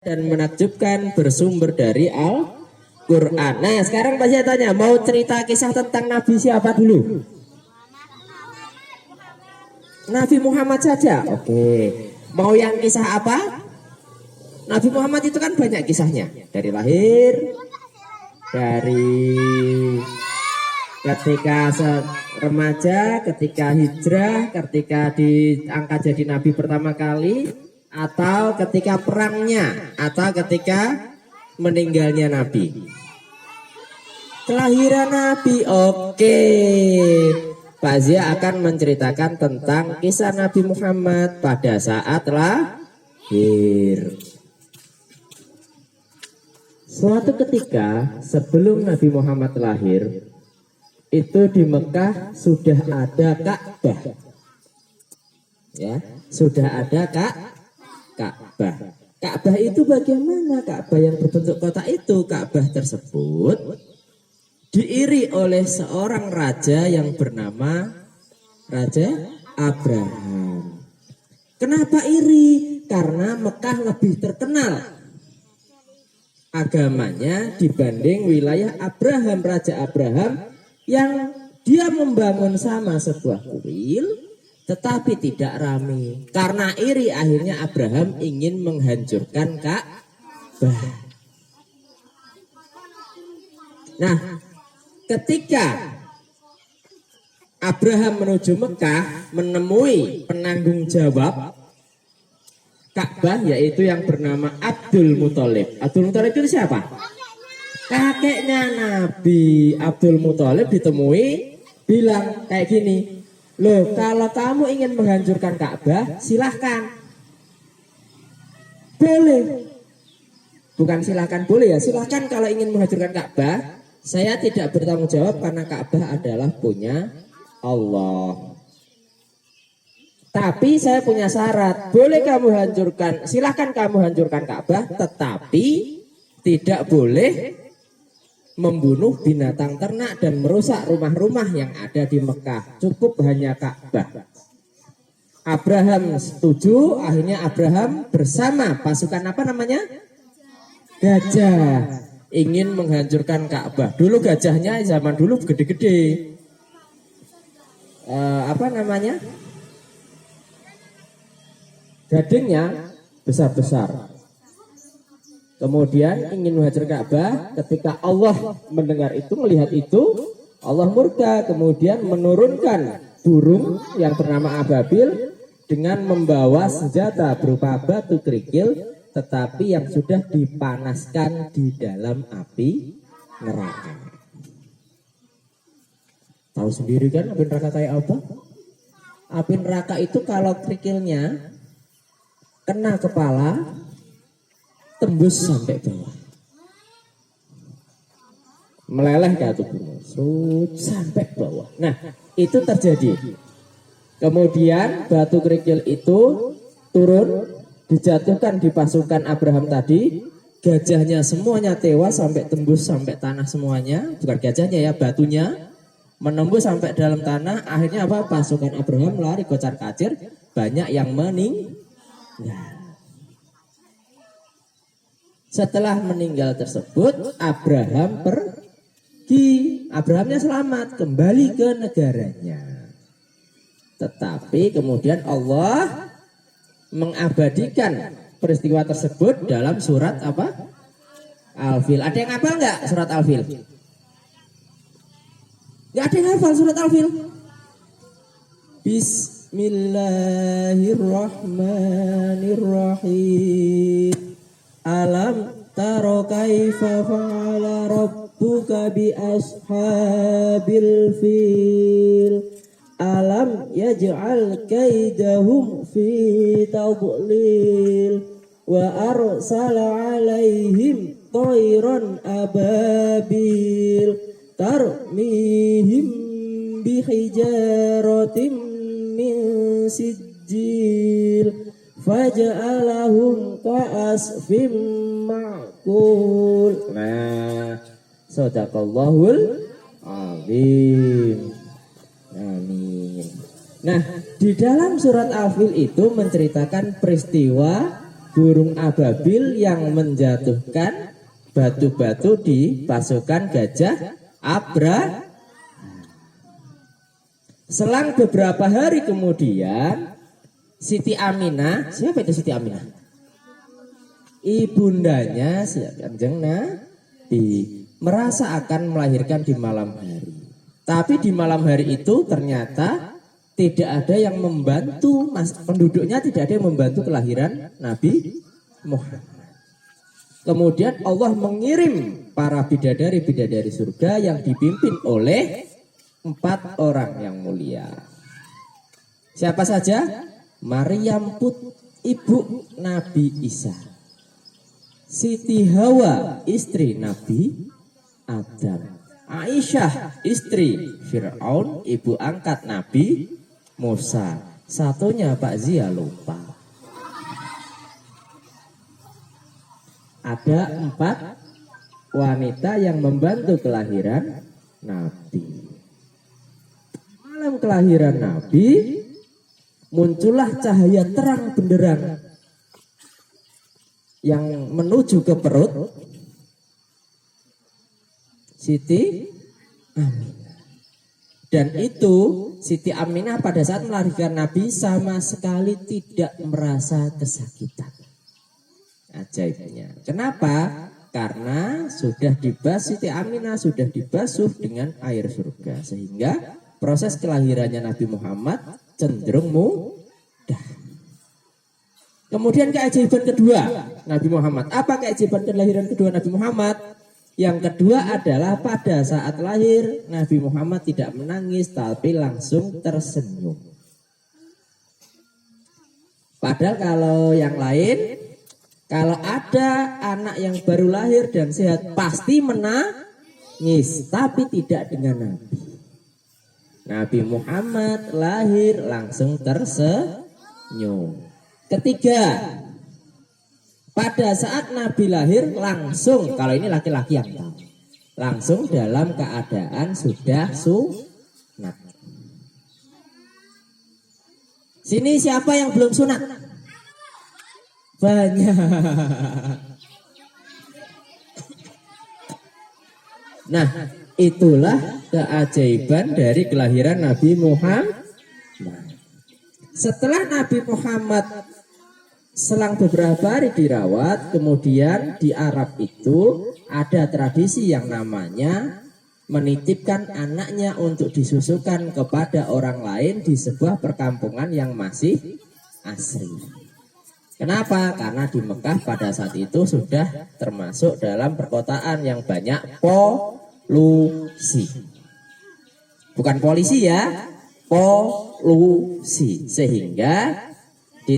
dan menakjubkan bersumber dari Al-Quran. Nah sekarang saya tanya, mau cerita kisah tentang Nabi siapa dulu? Nabi Muhammad saja. Oke. Mau yang kisah apa? Nabi Muhammad itu kan banyak kisahnya. Dari lahir, dari ketika remaja, ketika hijrah, ketika diangkat jadi Nabi pertama kali, atau ketika perangnya, atau ketika meninggalnya Nabi. Kelahiran Nabi, oke. Pak Zia akan menceritakan tentang kisah Nabi Muhammad pada saat lahir. Suatu ketika sebelum Nabi Muhammad lahir, itu di Mekah sudah ada Ka'bah. Ya, sudah ada Ka'bah. Ka'bah itu bagaimana? Ka'bah yang berbentuk kotak itu, Ka'bah tersebut diiri oleh seorang raja yang bernama Raja Abraham. Kenapa iri? Karena Mekah lebih terkenal agamanya dibanding wilayah Abraham, Raja Abraham, yang dia membangun sama sebuah kuil tetapi tidak ramai. Karena iri akhirnya Abraham ingin menghancurkan Ka'bah. Nah, ketika Abraham menuju Mekah menemui penanggung jawab Ka'bah, yaitu yang bernama Abdul Muthalib. Abdul Muthalib itu siapa? Kakeknya Nabi. Abdul Muthalib ditemui bilang kayak gini, loh kalau kamu ingin menghancurkan Ka'bah silahkan. Boleh. Bukan silahkan, boleh ya. Silahkan kalau ingin menghancurkan Ka'bah. Saya tidak bertanggung jawab karena Ka'bah adalah punya Allah. Tapi saya punya syarat. Boleh kamu hancurkan, silahkan kamu hancurkan Ka'bah, tetapi tidak boleh membunuh binatang ternak dan merusak rumah-rumah yang ada di Mekah. Cukup hanya Ka'bah. Abraham setuju. Akhirnya Abraham bersama pasukan apa namanya? Gajah ingin menghancurkan Ka'bah. Dulu gajahnya zaman dulu gede-gede. Apa namanya? Gadingnya besar-besar. Kemudian ingin menghancurkan Ka'bah. Ketika Allah mendengar itu, melihat itu, Allah murka. Kemudian menurunkan burung yang bernama Ababil dengan membawa senjata berupa batu kerikil, tetapi yang sudah dipanaskan di dalam api neraka. Tahu sendiri kan api neraka kayak apa? Api neraka itu kalau kerikilnya kena kepala, tembus sampai bawah, meleleh ke tubuhnya, sampai bawah. Nah, itu terjadi. Kemudian batu kerikil itu turun, dijatuhkan di pasukan Abraham tadi. Gajahnya semuanya tewas sampai tembus sampai tanah semuanya. Bukan gajahnya ya, batunya menembus sampai dalam tanah. Akhirnya apa? Pasukan Abraham lari kocar-kacir, banyak yang meninggal. Setelah meninggal tersebut, Abraham pergi. Abrahamnya selamat, kembali ke negaranya. Tetapi kemudian Allah mengabadikan peristiwa tersebut dalam surat apa? Al-Fil. Ada yang hafal nggak surat Al-Fil? Nggak ada yang hafal surat Al-Fil. Bismillahirrahmanirrahim. Alam taro kaifa fa'ala rabbuka bi ashabil fil. Alam yaj'al kaidahum fi tadlil wa arsala alaihim tayran ababil tarmihim bihijaratin min sijil faja'alahum ka'asfim ma'kul. Nah, sadaqallahul azim. Amin. Nah, di dalam surat Al-Fil itu menceritakan peristiwa burung ababil yang menjatuhkan batu-batu di pasukan gajah Abra. Selang beberapa hari kemudian Siti Aminah, siapa itu Siti Aminah? Ibundanya si Kanjeng Nabi, merasa akan melahirkan di malam hari. Tapi di malam hari itu ternyata tidak ada yang membantu, penduduknya tidak ada yang membantu kelahiran Nabi Muhammad. Kemudian Allah mengirim para bidadari-bidadari surga yang dipimpin oleh 4 orang yang mulia. Siapa saja? Maryam ibu Nabi Isa, Siti Hawa istri Nabi Adam, Aisyah istri Fir'aun ibu angkat Nabi Musa. Satunya Pak Zia lupa. Ada 4 wanita yang membantu kelahiran Nabi. Malam kelahiran Nabi, muncullah cahaya terang benderang yang menuju ke perut Siti Aminah. Dan itu Siti Aminah pada saat melahirkan Nabi sama sekali tidak merasa kesakitan. Ajaibnya. Kenapa? Karena sudah Siti Aminah sudah dibasuh dengan air surga, sehingga proses kelahirannya Nabi Muhammad cenderung mudah. Kemudian keajaiban kedua Nabi Muhammad. Apa keajaiban kelahiran kedua Nabi Muhammad? Yang kedua adalah pada saat lahir Nabi Muhammad tidak menangis tapi langsung tersenyum. Padahal kalau yang lain, kalau ada anak yang baru lahir dan sehat pasti menangis, tapi tidak dengan Nabi. Nabi Muhammad lahir langsung tersenyum. Ketiga, pada saat Nabi lahir langsung, kalau ini laki-laki yang tahu, langsung dalam keadaan sudah sunat. Sini siapa yang belum sunat? Banyak. Nah, itulah keajaiban dari kelahiran Nabi Muhammad. Setelah Nabi Muhammad selang beberapa hari dirawat, kemudian di Arab itu ada tradisi yang namanya menitipkan anaknya untuk disusukan kepada orang lain di sebuah perkampungan yang masih asri. Kenapa? Karena di Mekah pada saat itu sudah termasuk dalam perkotaan yang banyak polusi. Bukan polisi ya, polusi. Sehingga